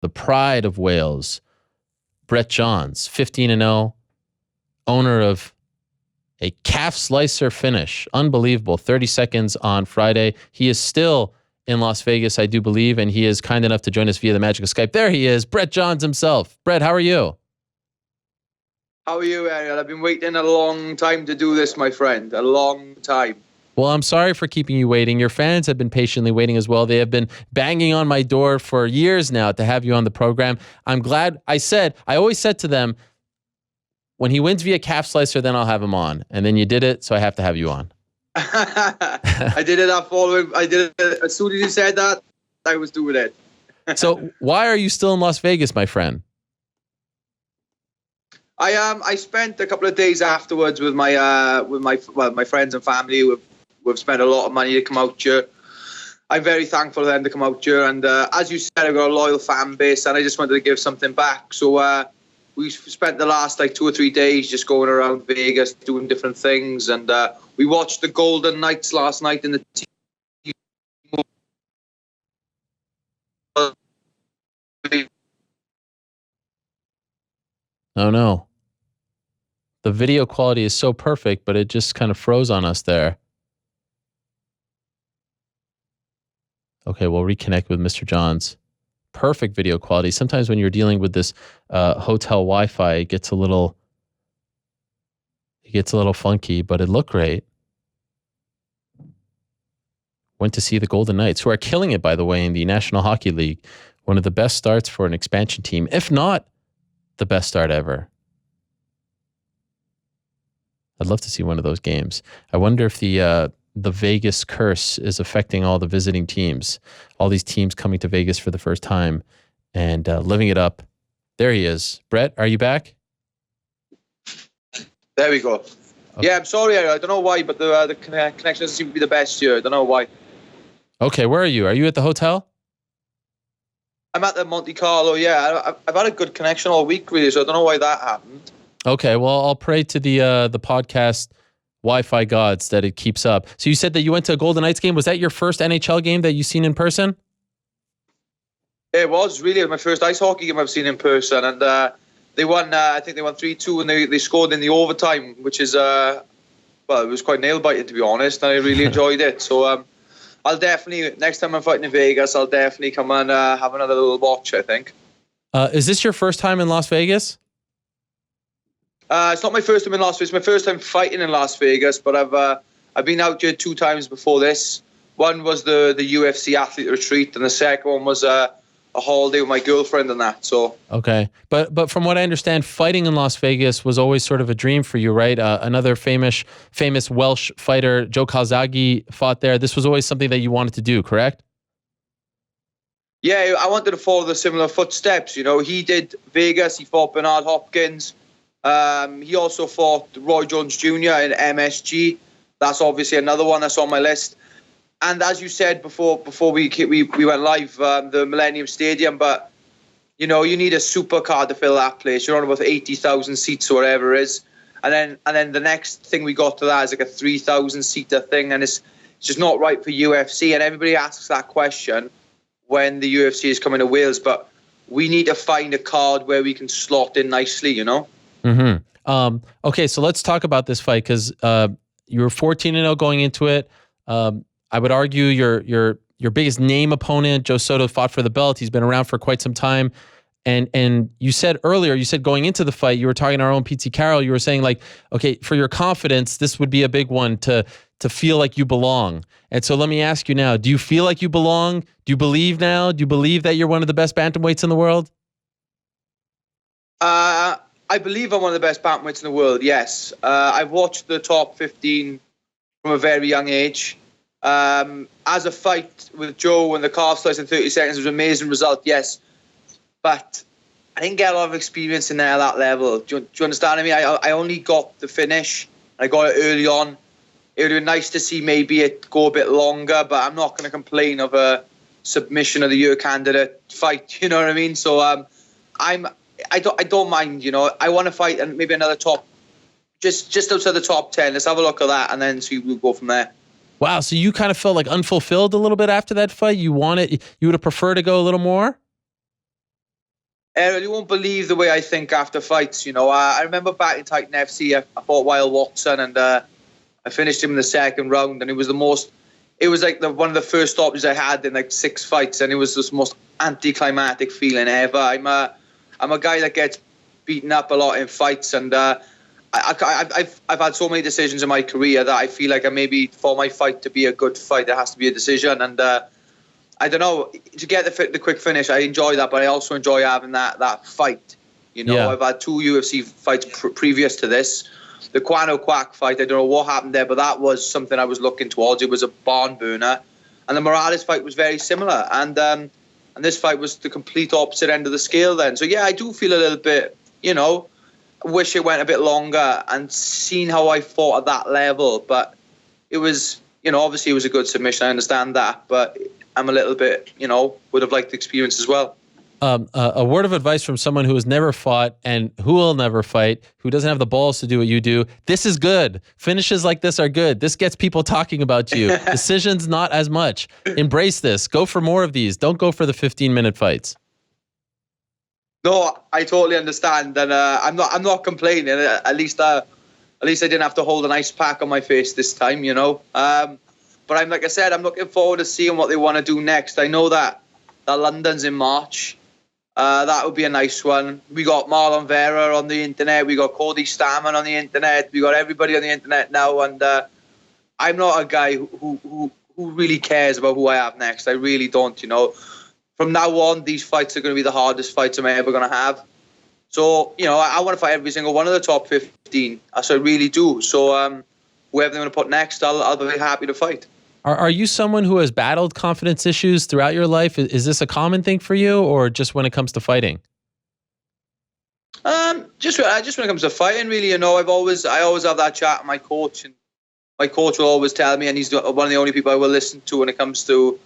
the pride of Wales, Brett Johns, 15-0, owner of a calf slicer finish. Unbelievable. 30 seconds on Friday. He is still in Las Vegas, I do believe, and he is kind enough to join us via the magic of Skype. There he is, Brett Johns himself. Brett, how are you? How are you, Ariel? I've been waiting a long time to do this, my friend. A long time. Well, I'm sorry for keeping you waiting. Your fans have been patiently waiting as well. They have been banging on my door for years now to have you on the program. I'm glad. I always said to them, when he wins via calf slicer, then I'll have him on. And then you did it, so I have to have you on. I did it as soon as you said that, I was doing it. So why are you still in Las Vegas, my friend? I spent a couple of days afterwards with my friends and family. We've spent a lot of money to come out here. I'm very thankful for them to come out here. And as you said, I've got a loyal fan base, and I just wanted to give something back. So we spent the last 2 or 3 days just going around Vegas, doing different things. And we watched the Golden Knights last night in the TV. Oh, no. The video quality is so perfect, but it just kind of froze on us there. Okay, we'll reconnect with Mr. Johns. Perfect video quality. Sometimes when you're dealing with this hotel Wi-Fi, it gets a little funky, but it looked great. Went to see the Golden Knights, who are killing it, by the way, in the National Hockey League. One of the best starts for an expansion team, if not the best start ever. I'd love to see one of those games. I wonder if the Vegas curse is affecting all the visiting teams. All these teams coming to Vegas for the first time and living it up. There he is. Brett, are you back? There we go. Okay. Yeah, I'm sorry. I don't know why, but the connection doesn't seem to be the best here. I don't know why. Okay, where are you? Are you at the hotel? I'm at the Monte Carlo, yeah. I've had a good connection all week, really, so I don't know why that happened. Okay, well, I'll pray to the podcast Wi-Fi gods that it keeps up. So you said that you went to a Golden Knights game. Was that your first NHL game that you've seen in person? It was really my first ice hockey game I've seen in person, and they won. I think they won 3-2, and they scored in the overtime, which is it was quite nail biting, to be honest, and I really enjoyed it. So I'll definitely, next time I'm fighting in Vegas, I'll definitely come and have another little watch, I think. Is this your first time in Las Vegas? It's not my first time in Las Vegas. It's my first time fighting in Las Vegas, but I've been out here 2 times before this. One was the UFC athlete retreat, and the second one was a holiday with my girlfriend and that. So okay, but from what I understand, fighting in Las Vegas was always sort of a dream for you, right? Another famous Welsh fighter, Joe Calzaghe, fought there. This was always something that you wanted to do, correct? Yeah, I wanted to follow the similar footsteps. You know, he did Vegas. He fought Bernard Hopkins. He also fought Roy Jones Jr. in MSG. That's obviously another one that's on my list. And as you said before we went live, the Millennium Stadium. But you know, you need a supercar to fill that place. You're on about 80,000 seats or whatever it is. And then the next thing we got to that is like a 3,000 seater thing, and it's just not right for UFC. And everybody asks that question when the UFC is coming to Wales. But we need to find a card where we can slot in nicely. You know. Mm-hmm. Okay, so let's talk about this fight, because you were 14-0 going into it. I would argue your biggest name opponent, Joe Soto, fought for the belt. He's been around for quite some time. And you said earlier, going into the fight, you were talking to our own PT Carroll, you were saying like, okay, for your confidence, this would be a big one to feel like you belong. And so let me ask you now, do you feel like you belong? Do you believe now? Do you believe that you're one of the best bantamweights in the world? I believe I'm one of the best bantamweights in the world, yes. I've watched the top 15 from a very young age. As a fight with Joe and the calf slice in 30 seconds was an amazing result, yes. But I didn't get a lot of experience in there at that level. Do you understand me? I only got the finish. I got it early on. It would have been nice to see maybe it go a bit longer, but I'm not going to complain of a submission of the year candidate fight, you know what I mean? So I don't mind, you know. I want to fight and maybe another top, just outside the top 10. Let's have a look at that and then see we'll go from there. Wow, so you kind of felt like unfulfilled a little bit after that fight? You would have preferred to go a little more? Ariel, you won't believe the way I think after fights. I remember back in Titan FC, I fought Wild Watson, and I finished him in the second round, and it was like one of the first stoppages I had in like 6 fights, and it was the most anticlimactic feeling ever. I'm a guy that gets beaten up a lot in fights, and I've had so many decisions in my career that I feel like maybe for my fight to be a good fight, there has to be a decision, and I don't know, to get the quick finish, I enjoy that, but I also enjoy having that fight. Yeah. I've had 2 UFC fights previous to this. The Quano Quack fight, I don't know what happened there, but that was something I was looking towards. It was a barn burner. And the Morales fight was very similar. And this fight was the complete opposite end of the scale then. So, yeah, I do feel a little bit, wish it went a bit longer and seen how I fought at that level. But it was, obviously it was a good submission. I understand that. But I'm a little bit, would have liked the experience as well. A word of advice from someone who has never fought and who will never fight, who doesn't have the balls to do what you do. This is good. Finishes like this are good. This gets people talking about you. Decisions, not as much. Embrace this. Go for more of these. Don't go for the 15-minute fights. No, I totally understand, and I'm not complaining. At least I didn't have to hold an ice pack on my face this time, But like I said, I'm looking forward to seeing what they want to do next. I know that London's in March. That would be a nice one. We got Marlon Vera on the internet. We got Cody Stamann on the internet. We got everybody on the internet now. And I'm not a guy who really cares about who I have next. I really don't, From now on, these fights are going to be the hardest fights I'm ever going to have. So, I want to fight every single one of the top 15. So I really do. So whoever they're going to put next, I'll be happy to fight. Are you someone who has battled confidence issues throughout your life? Is this a common thing for you, or just when it comes to fighting? Just when it comes to fighting, really, I always have that chat with my coach, and my coach will always tell me, and he's one of the only people I will listen to when it comes to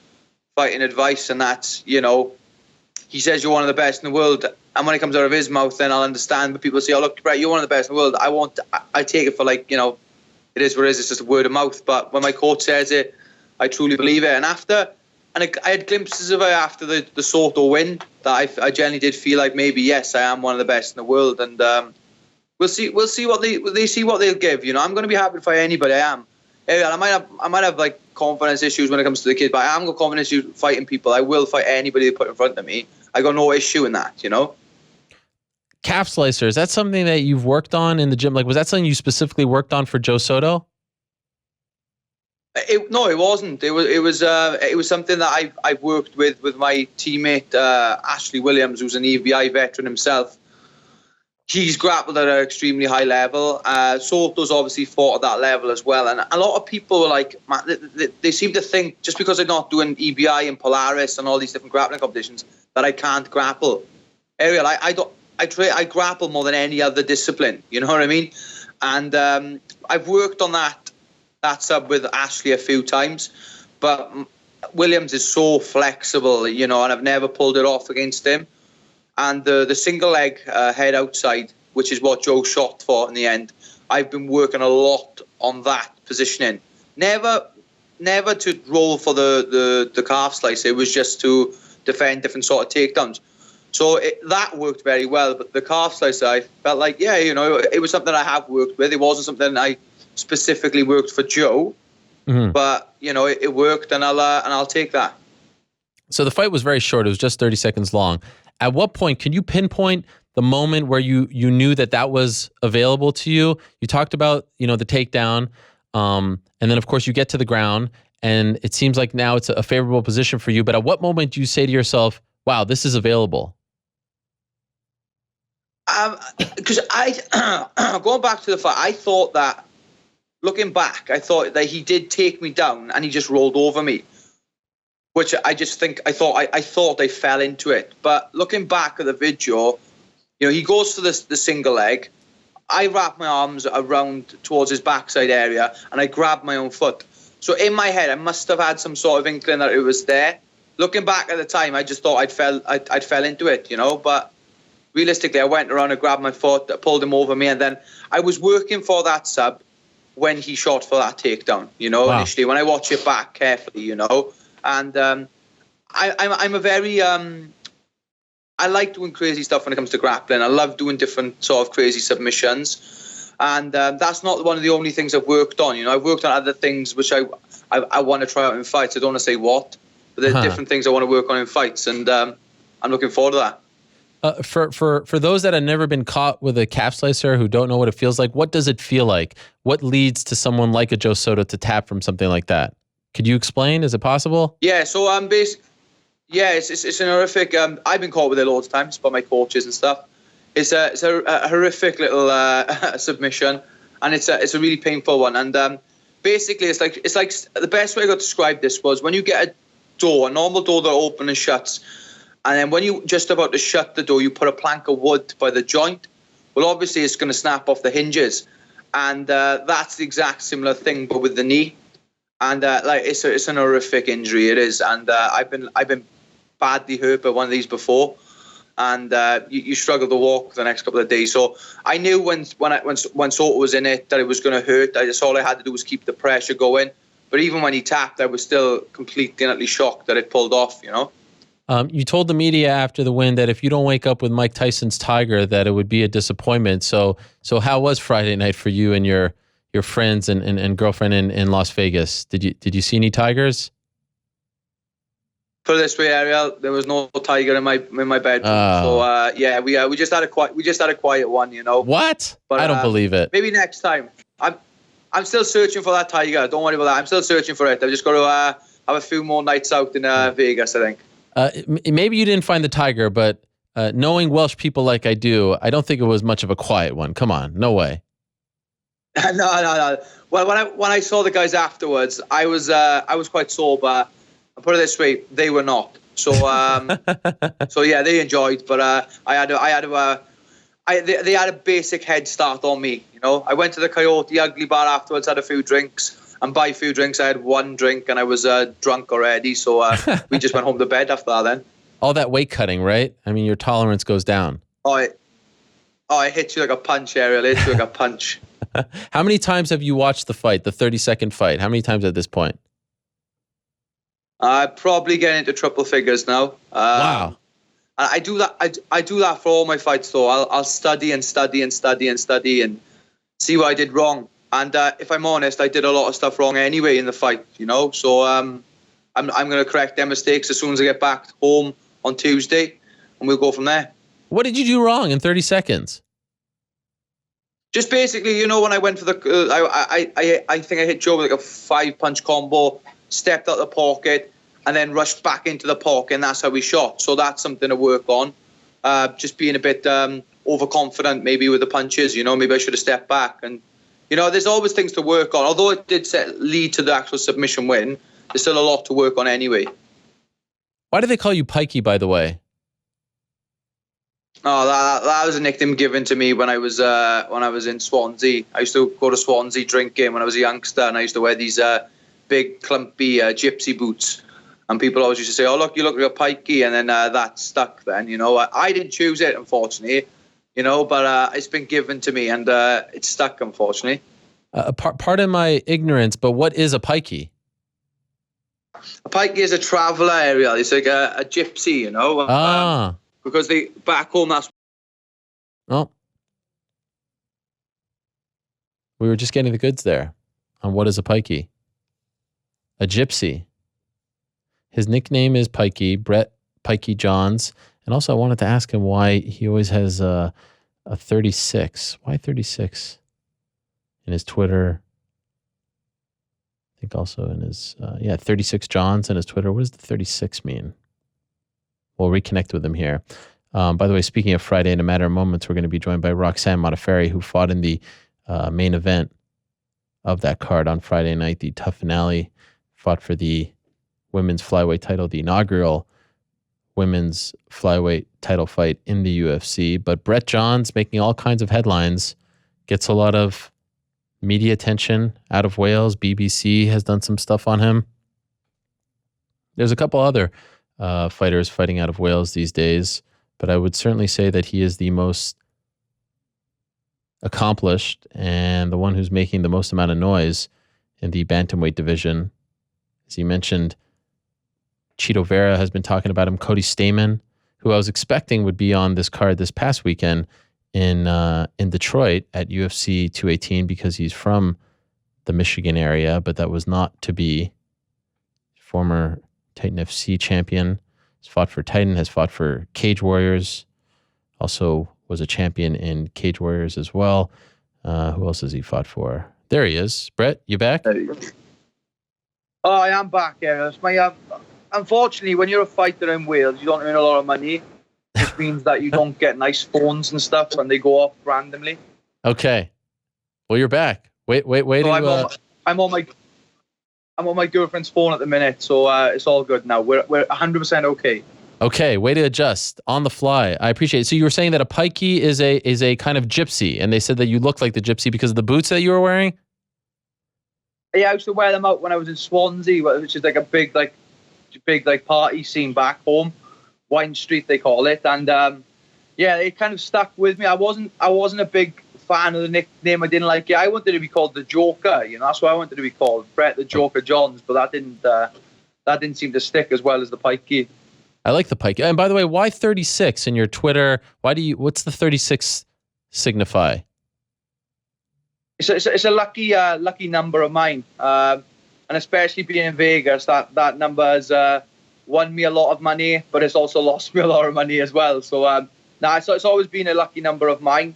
fighting advice, and that's, he says you're one of the best in the world, and when it comes out of his mouth, then I'll understand. But people say, "Oh, look, Brett, you're one of the best in the world." I take it for it is what it is. It's just a word of mouth. But when my coach says it, I truly believe it. And I had glimpses of it after the Soto win that I genuinely did feel like maybe, yes, I am one of the best in the world. And we'll see what they'll give. I'm going to be happy to fight anybody. I am. I might have like confidence issues when it comes to the kid, but I am got confidence issues fighting people. I will fight anybody they put in front of me. I got no issue in that. Calf slicer, is that something that you've worked on in the gym? Like, was that something you specifically worked on for Joe Soto? No, it wasn't. It was something that I've worked with my teammate Ashley Williams, who's an EBI veteran himself. He's grappled at an extremely high level. Soto's obviously fought at that level as well. And a lot of people are like, they seem to think just because I'm not doing EBI and Polaris and all these different grappling competitions that I can't grapple. Ariel, I grapple more than any other discipline. You know what I mean? And I've worked on that sub with Ashley a few times, but Williams is so flexible, and I've never pulled it off against him. And the single leg head outside, which is what Joe shot for in the end, I've been working a lot on that positioning. Never to roll for the calf slice. It was just to defend different sort of takedowns. So that worked very well. But the calf slicer, I felt like, it was something I have worked with. It wasn't something I specifically worked for Joe, but it worked, and I'll take that. So the fight was very short. It was just 30 seconds long. At what point can you pinpoint the moment where you knew that was available to you? You talked about the takedown, and then of course you get to the ground, and it seems like now it's a favorable position for you. But at what moment do you say to yourself, "Wow, this is available"? Because going back to the fight, I thought that. Looking back, I thought that he did take me down and he just rolled over me, which I thought I fell into it. But looking back at the video, he goes for the single leg. I wrap my arms around towards his backside area and I grab my own foot. So in my head, I must have had some sort of inkling that it was there. Looking back at the time, I just thought I'd fell into it, But realistically, I went around and grabbed my foot, pulled him over me, and then I was working for that sub when he shot for that takedown, Wow. Initially, when I watch it back carefully, and I'm a very I like doing crazy stuff when it comes to grappling. I love doing different sort of crazy submissions. And that's not one of the only things I've worked on. You know, I've worked on other things which I want to try out in fights. I don't want to say what, but there's different things I want to work on in fights. And I'm looking forward to that. For those that have never been caught with a calf slicer, who don't know what it feels like, what does it feel like? What leads to someone like a Joe Soto to tap from something like that? Could you explain? Is it possible? Yeah, so it's an horrific. I've been caught with it loads of times by my coaches and stuff. It's a horrific little submission, and it's a really painful one. And basically, it's like the best way I got to describe this was when you get a normal door that opens and shuts. And then when you're just about to shut the door, you put a plank of wood by the joint. Well, obviously, it's going to snap off the hinges. And that's the exact similar thing, but with the knee. And it's an horrific injury, it is. And I've been badly hurt by one of these before. And you struggle to walk for the next couple of days. So I knew when Soto was in it that it was going to hurt. All I had to do was keep the pressure going. But even when he tapped, I was still completely and utterly shocked that it pulled off, you know. You told the media after the win that if you don't wake up with Mike Tyson's tiger, that it would be a disappointment. So how was Friday night for you and your friends and girlfriend in Las Vegas? Did you see any tigers? Put it this way, Ariel, there was no tiger in my bedroom. So we just had a quiet one, you know. What? But I don't believe it. Maybe next time. I'm still searching for that tiger. Don't worry about that. I'm still searching for it. I've just got to have a few more nights out in Vegas, I think. Maybe you didn't find the tiger, but knowing Welsh people like I do, I don't think it was much of a quiet one. Come on, no way. No. Well, when I saw the guys afterwards, I was quite sober. I'll put it this way, they were not. So so yeah, they enjoyed, but they had a basic head start on me. You know, I went to the Coyote Ugly Bar afterwards, had a few drinks. And by a few drinks, I had one drink and I was drunk already. So we just went home to bed after that then. All that weight cutting, right? I mean, your tolerance goes down. Oh, it hits you like a punch, Ariel. It hits you like a punch. How many times have you watched the fight, the 30-second fight? How many times at this point? Probably getting into triple figures now. Wow. And I do that. I do that for all my fights, though. I'll study and study and study and study and see what I did wrong. And if I'm honest, I did a lot of stuff wrong anyway in the fight, you know. So I'm going to correct them mistakes as soon as I get back home on Tuesday, and we'll go from there. What did you do wrong in 30 seconds? Just basically, you know, when I went for the, I think I hit Joe with like a 5-punch combo, stepped out the pocket, and then rushed back into the pocket, and that's how we shot. So that's something to work on. Just being a bit overconfident, maybe with the punches. You know, maybe I should have stepped back and. You know, there's always things to work on. Although it did lead to the actual submission win, there's still a lot to work on anyway. Why do they call you Pikey, by the way? Oh, that was a nickname given to me when I was in Swansea. I used to go to Swansea drinking when I was a youngster, and I used to wear these big, clumpy gypsy boots. And people always used to say, "Oh, look, you look like a Pikey," and then that stuck. Then, you know, I didn't choose it, unfortunately. You know, but it's been given to me, and it's stuck, unfortunately. Pardon my ignorance, but what is a pikey? A pikey is a traveller, Ariel. It's like a gypsy, you know. Because they back home, that's... Oh. We were just getting the goods there on what is a pikey. A gypsy. His nickname is Pikey, Brett Pikey Johns. And also I wanted to ask him why he always has a 36. Why 36 in his Twitter? I think also in his, 36 Johns in his Twitter. What does the 36 mean? We'll reconnect with him here. By the way, speaking of Friday, in a matter of moments, we're going to be joined by Roxanne Modafferi, who fought in the main event of that card on Friday night, the tough finale, fought for the women's flyweight title, the inaugural women's flyweight title fight in the UFC. But Brett Johns, making all kinds of headlines, gets a lot of media attention out of Wales. BBC has done some stuff on him. There's a couple other fighters fighting out of Wales these days, but I would certainly say that he is the most accomplished and the one who's making the most amount of noise in the bantamweight division. As you mentioned, Chito Vera has been talking about him. Cody Stamann, who I was expecting would be on this card this past weekend in Detroit at UFC 218 because he's from the Michigan area, but that was not to be. Former Titan FC champion, has fought for Titan, has fought for Cage Warriors, also was a champion in Cage Warriors as well. Who else has he fought for? There he is. Brett, you back? Oh, I am back, Ariel. Unfortunately, when you're a fighter in Wales, you don't earn a lot of money, which means that you don't get nice phones and stuff when they go off randomly. Okay. Well, you're back. Wait. So I'm on my girlfriend's phone at the minute, so it's all good now. We're 100% okay. Okay, way to adjust on the fly. I appreciate it. So you were saying that a pikey is a kind of gypsy, and they said that you look like the gypsy because of the boots that you were wearing? Yeah, I used to wear them out when I was in Swansea, which is like a big party scene back home. Wine Street, they call it. And yeah, it kind of stuck with me. I wasn't a big fan of the nickname. I didn't like it. I wanted to be called the Joker, that's what I wanted to be called, Brett the Joker Johns, but that didn't seem to stick as well as the Pikey. I like the Pikey. And by the way, why 36 in your Twitter? What's the 36 signify? It's a lucky number of mine, and especially being in Vegas, that number has won me a lot of money, but it's also lost me a lot of money as well. So it's always been a lucky number of mine.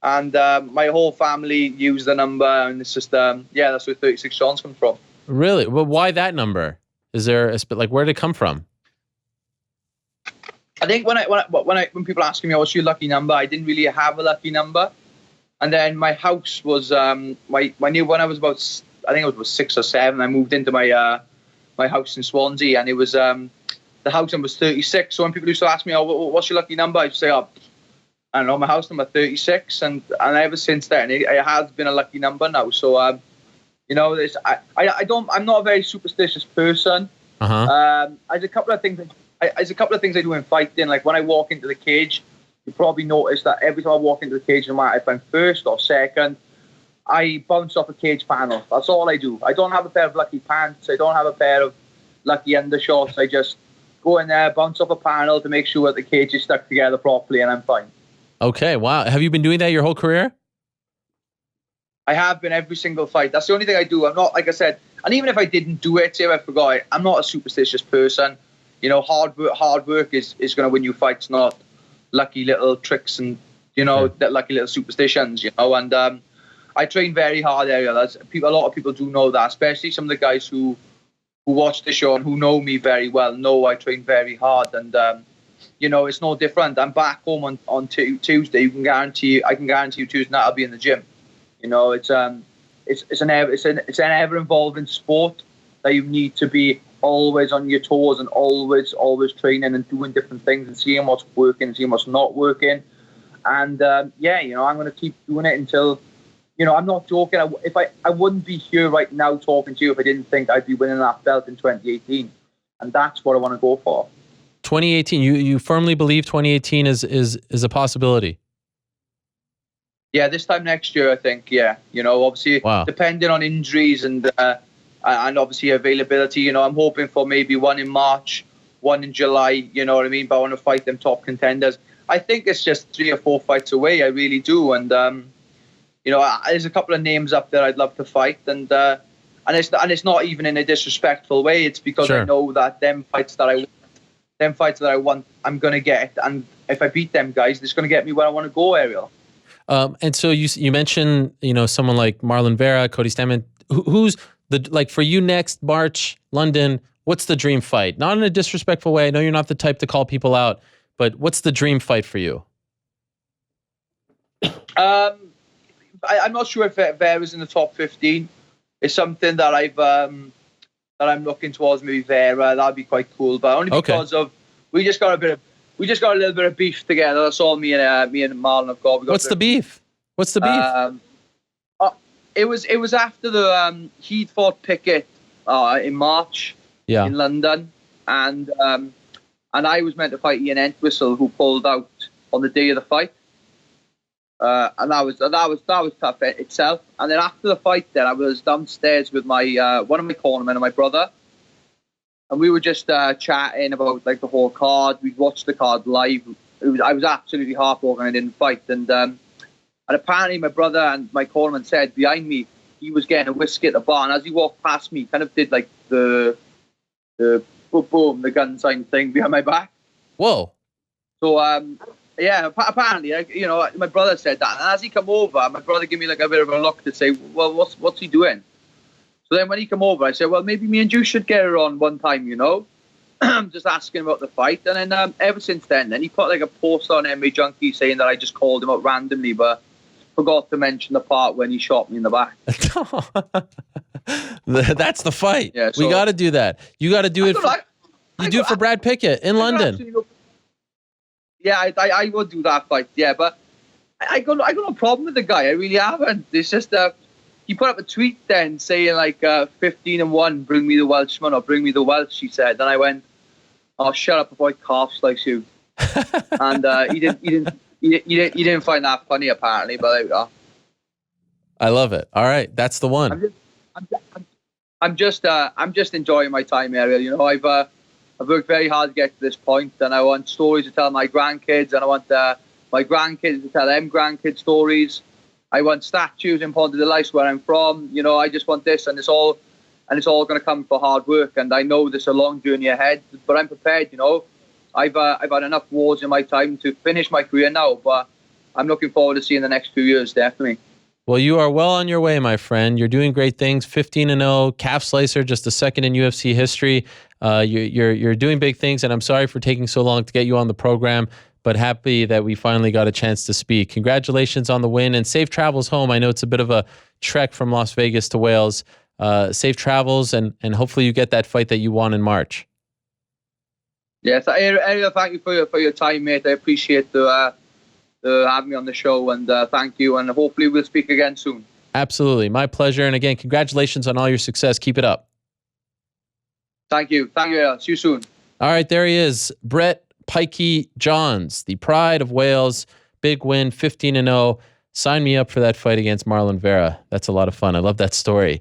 And my whole family use the number, and it's just that's where 36 Johns come from. Really? Well, why that number? Is there where did it come from? I think when people ask me what's your lucky number, I didn't really have a lucky number. And then my house was when I was about, I think it was 6 or 7. I moved into my house in Swansea, and it was the house number was 36. So when people used to ask me, what's your lucky number, I'd say, I don't know, my house number 36, and ever since then it has been a lucky number now. So I'm not a very superstitious person. There's a couple of things I do in fighting. Like when I walk into the cage, you probably notice that every time I walk into the cage, no matter if I'm first or second, I bounce off a cage panel. That's all I do. I don't have a pair of lucky pants. I don't have a pair of lucky undershorts. I just go in there, bounce off a panel to make sure that the cage is stuck together properly, and I'm fine. Okay, wow. Have you been doing that your whole career? I have been every single fight. That's the only thing I do. I'm not, like I said, and even if I didn't do it, say if I forgot it, I'm not a superstitious person. Hard work is going to win you fights, not lucky little tricks and, that lucky little superstitions, And I train very hard, Ariel. A lot of people do know that, especially some of the guys who watch the show and who know me very well know I train very hard. And, it's no different. I'm back home on Tuesday. I can guarantee you Tuesday night I'll be in the gym. It's an ever evolving sport that you need to be always on your toes and always training and doing different things and seeing what's working and seeing what's not working. And I'm going to keep doing it until, I'm not joking. I wouldn't be here right now talking to you if I didn't think I'd be winning that belt in 2018, and that's what I want to go for. 2018, you firmly believe 2018 is a possibility? Yeah, this time next year, I think. Yeah, obviously, depending on injuries and obviously availability. I'm hoping for maybe one in March, one in July. You know what I mean? But I want to fight them top contenders. I think it's just 3 or 4 fights away. I really do. And there's a couple of names up there I'd love to fight, and it's not even in a disrespectful way. It's because I know that them fights that I want, I'm gonna get, and if I beat them guys, it's gonna get me where I want to go, Ariel. And so you mentioned someone like Marlon Vera, Cody Stamann. Who's for you next March, London? What's the dream fight? Not in a disrespectful way. I know you're not the type to call people out, but what's the dream fight for you? I'm not sure if Vera's in the top 15. It's something that I'm looking towards. Maybe Vera, that'd be quite cool. But only because of we just got a little bit of beef together. That's all me and Marlon have got. What's the beef? What's the beef? It was after he'd fought Pickett in March in London, and I was meant to fight Ian Entwistle, who pulled out on the day of the fight. And that was tough itself. And then after the fight, I was downstairs with my one of my cornermen and my brother, and we were just chatting about like the whole card. We'd watched the card live. I was absolutely heartbroken I didn't fight, and apparently my brother and my cornerman said behind me he was getting a whiskey at the bar, and as he walked past me, he kind of did like the boom, boom, the gun sign thing behind my back. Whoa. So yeah, apparently, you know, my brother said that, and as he come over, my brother gave me like a bit of a look to say, well, what's he doing? So then when he come over, I said, well, maybe me and you should get her on one time, you know. Just asking about the fight, and then ever since then he put like a post on MMA Junkie saying that I just called him out randomly, but forgot to mention the part when he shot me in the back. That's the fight. Yeah, so, we got to do that. You got to do it. You do it for Brad Pickett in London. Yeah, I would do that fight. Yeah, but I got no problem with the guy. I really haven't. It's just he put up a tweet then saying like 15-1, bring me the Welshman or bring me the Welsh. He said, and I went, oh, shut up before I calf slice you. And he didn't find that funny apparently, but there we go. I love it. All right, that's the one. I'm just enjoying my time, Ariel. You know, I've worked very hard to get to this point, and I want stories to tell my grandkids, and I want my grandkids to tell them grandkids stories. I want statues in Pont de Lice where I'm from. You know, I just want this, and it's all going to come for hard work. And I know there's a long journey ahead, but I'm prepared. You know, I've had enough wars in my time to finish my career now, but I'm looking forward to seeing the next few years, definitely. Well, you are well on your way, my friend. You're doing great things. 15-0, calf slicer, just the second in UFC history. You're doing big things, and I'm sorry for taking so long to get you on the program, but happy that we finally got a chance to speak. Congratulations on the win, and safe travels home. I know it's a bit of a trek from Las Vegas to Wales. Safe travels, and hopefully you get that fight that you want in March. Yes, Ariel, thank you for your time, mate. I appreciate having me on the show, and thank you, and hopefully we'll speak again soon. Absolutely. My pleasure. And again, congratulations on all your success. Keep it up. Thank you. Thank you. See you soon. All right, there he is. Brett Pikey Johns, the pride of Wales. Big win, 15-0. Sign me up for that fight against Marlon Vera. That's a lot of fun. I love that story.